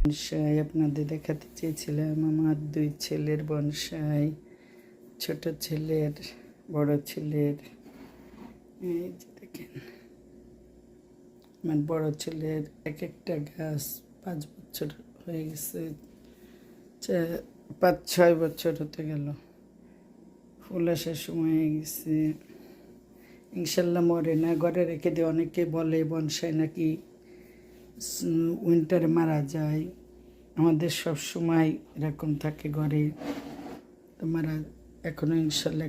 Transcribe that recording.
Bonsai আপনাদের দেখাতে চেয়েছিলাম আমার দুই ছেলের বনসাই, ছোট ছেলের, বড় ছেলের। এই যে দেখেন আমার বড় ছেলের এক একটা গাছ 5 বছর হয়ে গেছে, 5-6 বছর হতে গেল, ফুল আসার সময় হয়ে গেছে। ইনশাল্লাহ মরে না, ঘরে রেখে দিয়ে অনেকে বলে বনসাই নাকি উইন্টারে মারা যায়। আমাদের সব সময় এরকম থাকে ঘরে, তো মারা এখনো ইনশাল্লাহ